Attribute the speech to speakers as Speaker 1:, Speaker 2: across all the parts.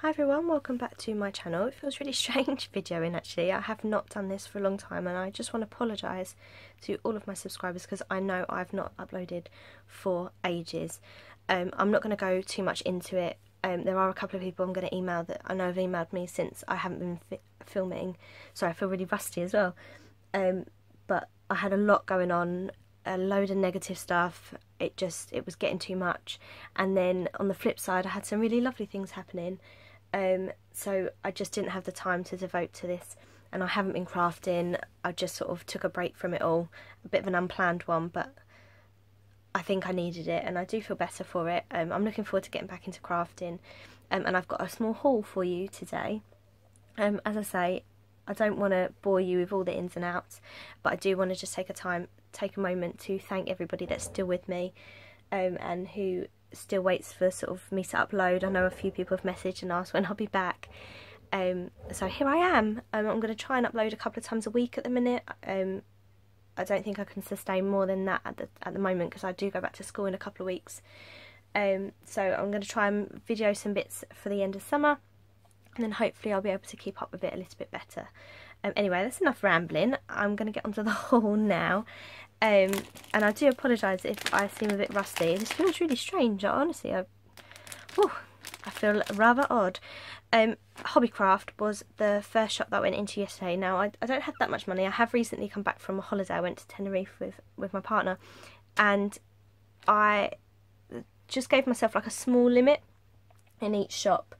Speaker 1: Hi everyone, welcome back to my channel. It feels really strange videoing actually. I have not done this for a long time and I just want to apologise to all of my subscribers because I know I've not uploaded for ages. I'm not going to go too much into it. There are a couple of people I'm going to email that I know have emailed me since I haven't been filming. Sorry, I feel really rusty as well. But I had a lot going on, a load of negative stuff. It was getting too much. And then on the flip side I had some really lovely things happening. So I just didn't have the time to devote to this, and I haven't been crafting. I just sort of took a break from it all, a bit of an unplanned one, but I think I needed it and I do feel better for it. I'm looking forward to getting back into crafting, and I've got a small haul for you today. As I say, I don't want to bore you with all the ins and outs, but I do want to just take a moment to thank everybody that's still with me, and who still waits for sort of me to upload. I know a few people have messaged and asked when I'll be back, so here I am. I'm going to try and upload a couple of times a week at the minute. I don't think I can sustain more than that at the moment because I do go back to school in a couple of weeks, so I'm going to try and video some bits for the end of summer, and then hopefully I'll be able to keep up with it a little bit better. Anyway, that's enough rambling. I'm going to get onto the haul now. And I do apologise if I seem a bit rusty. This feels really strange, honestly. I feel rather odd. Hobbycraft was the first shop that I went into yesterday. Now, I don't have that much money. I have recently come back from a holiday. I went to Tenerife with my partner, and I just gave myself like a small limit in each shop.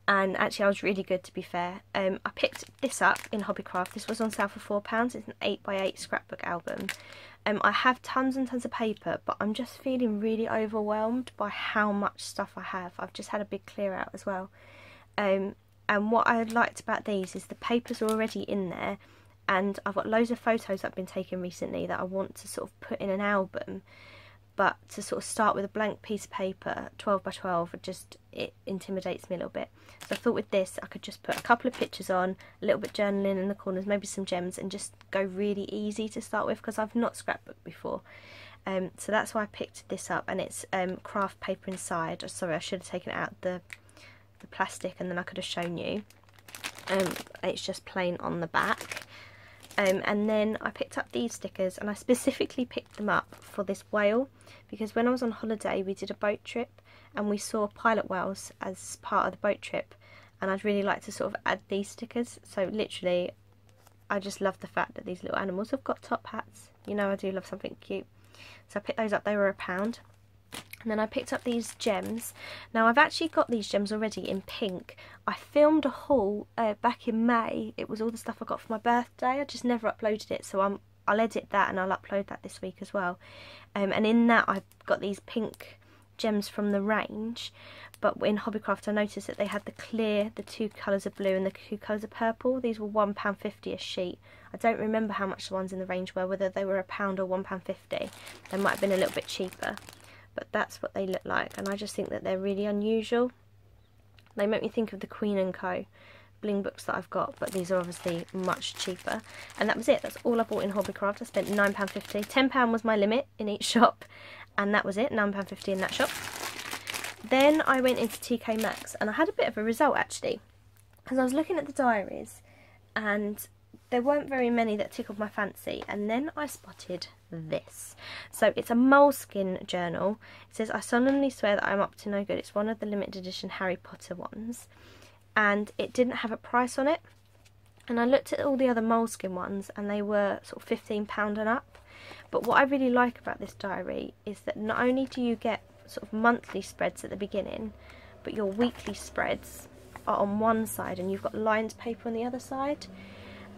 Speaker 1: And actually I was really good, to be fair. I picked this up in Hobbycraft. This was on sale for £4. It's an 8x8 scrapbook album. I have tons and tons of paper, but I'm just feeling really overwhelmed by how much stuff I have. I've just had a big clear out as well. And what I liked about these is the papers are already in there, and I've got loads of photos I've been taking recently that I want to sort of put in an album. But to sort of start with a blank piece of paper, 12x12, it intimidates me a little bit. So I thought with this I could just put a couple of pictures on, a little bit journaling in the corners, maybe some gems, and just go really easy to start with because I've not scrapbooked before. So that's why I picked this up, and it's craft paper inside. Sorry, I should have taken out the plastic and then I could have shown you. It's just plain on the back. And then I picked up these stickers, and I specifically picked them up for this whale because when I was on holiday we did a boat trip and we saw pilot whales as part of the boat trip, and I'd really like to sort of add these stickers. So literally I just love the fact that these little animals have got top hats. You know, I do love something cute. So I picked those up. They were £1. And then I picked up these gems. Now I've actually got these gems already in pink. I filmed a haul back in May. It was all the stuff I got for my birthday. I just never uploaded it, so I'll edit that and I'll upload that this week as well. And in that I've got these pink gems from the range. But in Hobbycraft I noticed that they had the two colours of blue and the two colours of purple. These were £1.50 a sheet. I don't remember how much the ones in the range were, whether they were £1 or £1.50. They might have been a little bit cheaper. But that's what they look like, and I just think that they're really unusual. They make me think of the Queen & Co. bling books that I've got, but these are obviously much cheaper. And that was it. That's all I bought in Hobbycraft. I spent £9.50. £10 was my limit in each shop, and that was it. £9.50 in that shop. Then I went into TKMaxx, and I had a bit of a result actually, because I was looking at the diaries, and there weren't very many that tickled my fancy, and then I spotted this. So it's a moleskin journal. It says, "I solemnly swear that I'm up to no good." It's one of the limited edition Harry Potter ones, and it didn't have a price on it. And I looked at all the other moleskin ones and they were sort of £15 and up. But what I really like about this diary is that not only do you get sort of monthly spreads at the beginning, but your weekly spreads are on one side and you've got lined paper on the other side.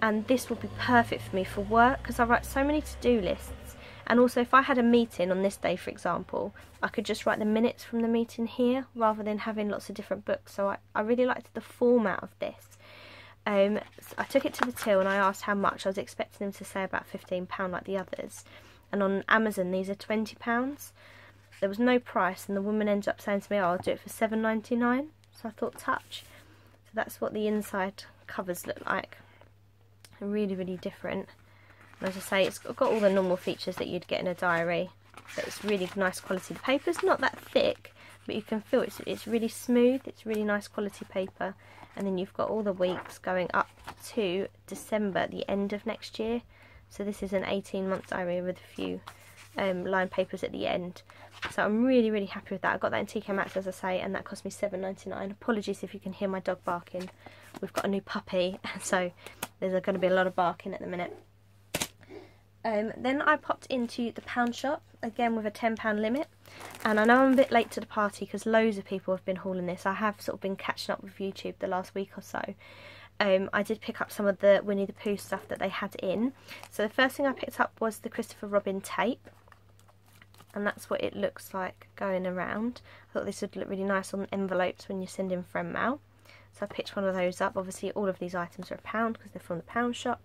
Speaker 1: And this will be perfect for me for work because I write so many to-do lists. And also if I had a meeting on this day, for example, I could just write the minutes from the meeting here rather than having lots of different books. So I really liked the format of this. So I took it to the till and I asked how much. I was expecting them to say about £15 like the others. And on Amazon these are £20. There was no price, and the woman ended up saying to me, "Oh, I'll do it for £7.99. So I thought, touch. So that's what the inside covers look like. Really, really different. And as I say, it's got all the normal features that you'd get in a diary, but it's really nice quality. The paper's not that thick, but you can feel it's really smooth, it's really nice quality paper. And then you've got all the weeks going up to December, the end of next year. So this is an 18-month diary with a few line papers at the end. So I'm really happy with that. I got that in TKMaxx, as I say, and that cost me $7.99. Apologies if you can hear my dog barking. We've got a new puppy, so there's going to be a lot of barking at the minute. Then I popped into the pound shop, again with a £10 limit. And I know I'm a bit late to the party because loads of people have been hauling this. I have sort of been catching up with YouTube the last week or so. I did pick up some of the Winnie the Pooh stuff that they had in. So the first thing I picked up was the Christopher Robin tape. And that's what it looks like going around. I thought this would look really nice on envelopes when you're sending friend mail. So I picked one of those up. Obviously all of these items are £1 because they're from the pound shop.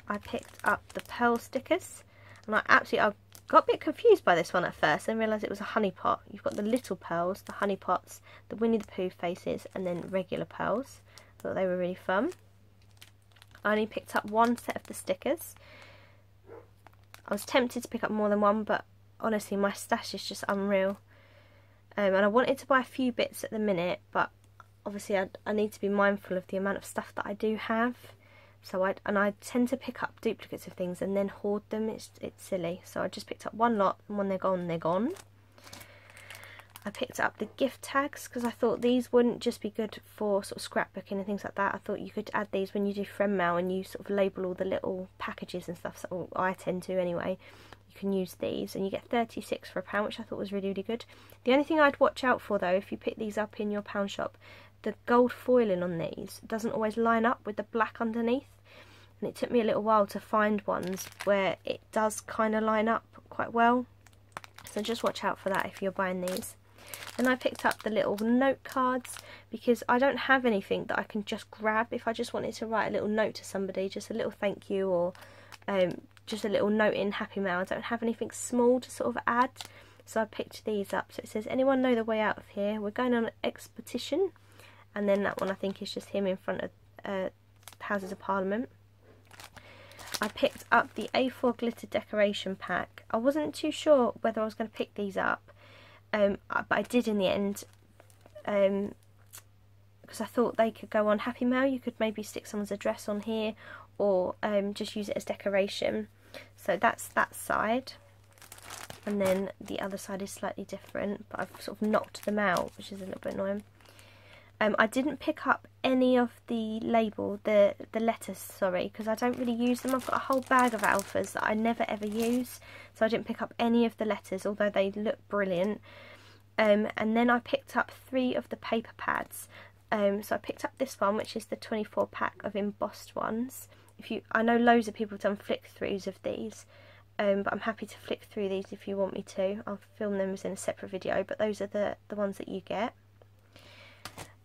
Speaker 1: I picked up the pearl stickers. And I got a bit confused by this one at first and realised it was a honey pot. You've got the little pearls, the honey pots, the Winnie the Pooh faces, and then regular pearls. I thought they were really fun. I only picked up one set of the stickers. I was tempted to pick up more than one, but honestly my stash is just unreal. And I wanted to buy a few bits at the minute, but obviously I need to be mindful of the amount of stuff that I do have. So I tend to pick up duplicates of things and then hoard them. It's silly. So I just picked up one lot, and when they're gone, they're gone. I picked up the gift tags because I thought these wouldn't just be good for sort of scrapbooking and things like that. I thought you could add these when you do friend mail and you sort of label all the little packages and stuff. So I tend to anyway. You can use these, and you get 36 for £1, which I thought was really good. The only thing I'd watch out for though, if you pick these up in your pound shop, the gold foiling on these doesn't always line up with the black underneath. And it took me a little while to find ones where it does kind of line up quite well. So just watch out for that if you're buying these. Then I picked up the little note cards because I don't have anything that I can just grab if I just wanted to write a little note to somebody, just a little thank you or just a little note in Happy Mail. I don't have anything small to sort of add. So I picked these up. So it says, anyone know the way out of here? We're going on an expedition. And then that one I think is just him in front of Houses of Parliament. I picked up the A4 glitter decoration pack. I wasn't too sure whether I was going to pick these up, but I did in the end, because I thought they could go on Happy Mail. You could maybe stick someone's address on here, or just use it as decoration. So that's that side, and then the other side is slightly different, but I've sort of knocked them out, which is a little bit annoying. I didn't pick up any of the the letters, sorry, because I don't really use them. I've got a whole bag of alphas that I never ever use, so I didn't pick up any of the letters, although they look brilliant. And then I picked up 3 of the paper pads. So I picked up this one, which is the 24 pack of embossed ones. I know loads of people have done flick throughs of these, but I'm happy to flick through these if you want me to. I'll film them in a separate video, but those are the ones that you get.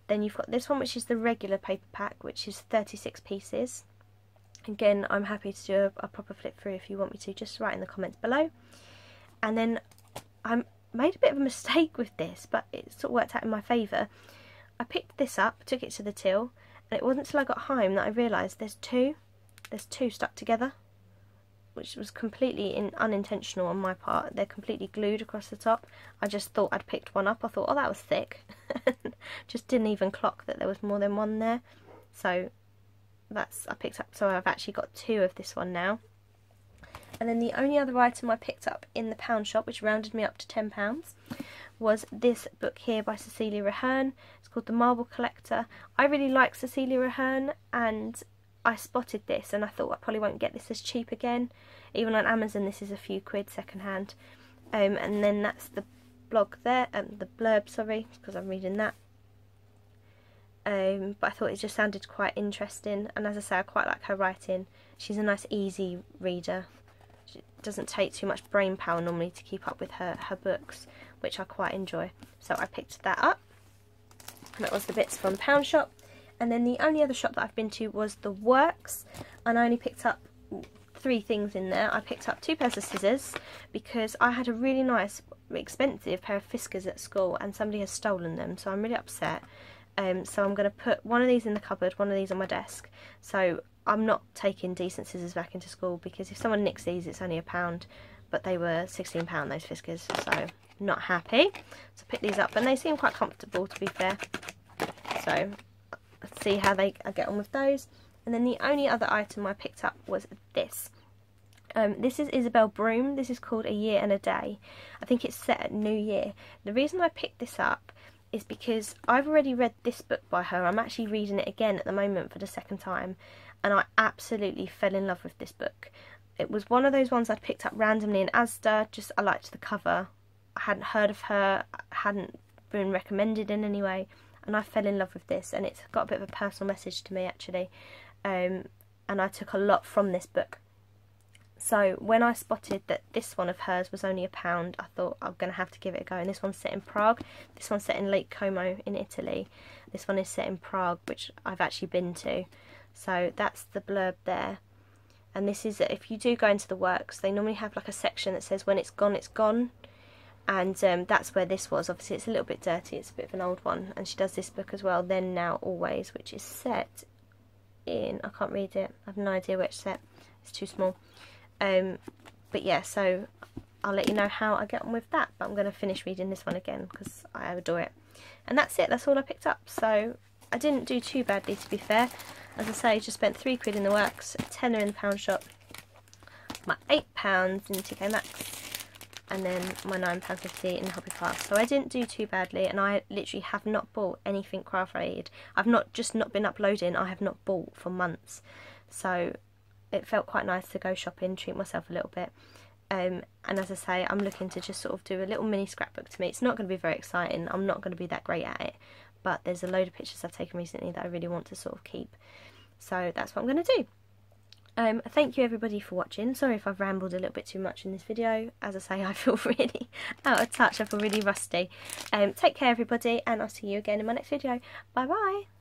Speaker 1: Then you've got this one, which is the regular paper pack, which is 36 pieces. Again, I'm happy to do a proper flip through if you want me to, just write in the comments below. And then I made a bit of a mistake with this, but it sort of worked out in my favour. I picked this up, took it to the till, and it wasn't until I got home that I realised there's two stuck together, which was completely unintentional on my part. They're completely glued across the top. I just thought I'd picked one up. I thought, oh, that was thick. Just didn't even clock that there was more than one there. So I picked up, so I've actually got 2 of this one now. And then the only other item I picked up in the pound shop, which rounded me up to £10, was this book here by Cecilia Ahern. It's called The Marble Collector. I really like Cecilia Ahern, and I spotted this and I thought I probably won't get this as cheap again. Even on Amazon this is a few quid second hand. And then that's the blog there, the blurb, sorry, because I'm reading that. But I thought it just sounded quite interesting, and as I say, I quite like her writing. She's a nice easy reader. It doesn't take too much brain power normally to keep up with her books, which I quite enjoy. So I picked that up, and that was the bits from Pound Shop. And then the only other shop that I've been to was The Works, and I only picked up 3 things in there. I picked up 2 pairs of scissors because I had a really nice, expensive pair of Fiskars at school and somebody has stolen them, so I'm really upset. So I'm going to put one of these in the cupboard, one of these on my desk. So I'm not taking decent scissors back into school, because if someone nicks these, it's only £1. but they were £16, those Fiskars, so not happy. So I picked these up, and they seem quite comfortable, to be fair. So let's see how I get on with those. And then the only other item I picked up was this. This is Isabel Broom. This is called A Year and a Day. I think it's set at New Year. The reason I picked this up is because I've already read this book by her. I'm actually reading it again at the moment for the second time, and I absolutely fell in love with this book. It was one of those ones I'd picked up randomly in Asda. Just I liked the cover. I hadn't heard of her, hadn't been recommended in any way, and I fell in love with this, and it's got a bit of a personal message to me actually, and I took a lot from this book. So when I spotted that this one of hers was only £1, I thought I'm going to have to give it a go. And this one's set in Prague. This one's set in Lake Como in Italy. This one is set in Prague, which I've actually been to. So that's the blurb there. And this is, if you do go into the works, they normally have like a section that says when it's gone, it's gone. And that's where this was. Obviously it's a little bit dirty, it's a bit of an old one. And she does this book as well, Then, Now, Always, which is set in, I can't read it, I have no idea where it's set, it's too small. But yeah, so I'll let you know how I get on with that. But I'm going to finish reading this one again because I adore it. And that's it, that's all I picked up. So I didn't do too badly, to be fair. As I say, just spent £3 in the works, a tenner in the pound shop, my £8 in TKMaxx, and then my £9.50 in Hobbycraft. So I didn't do too badly, and I literally have not bought anything craft related. I've not been uploading, I have not bought for months. So it felt quite nice to go shopping, treat myself a little bit. And as I say, I'm looking to just sort of do a little mini scrapbook to me. It's not going to be very exciting, I'm not going to be that great at it, but there's a load of pictures I've taken recently that I really want to sort of keep. So that's what I'm going to do. Thank you everybody for watching. Sorry if I've rambled a little bit too much in this video. As I say, I feel really out of touch, I feel really rusty. Take care everybody, and I'll see you again in my next video. Bye bye!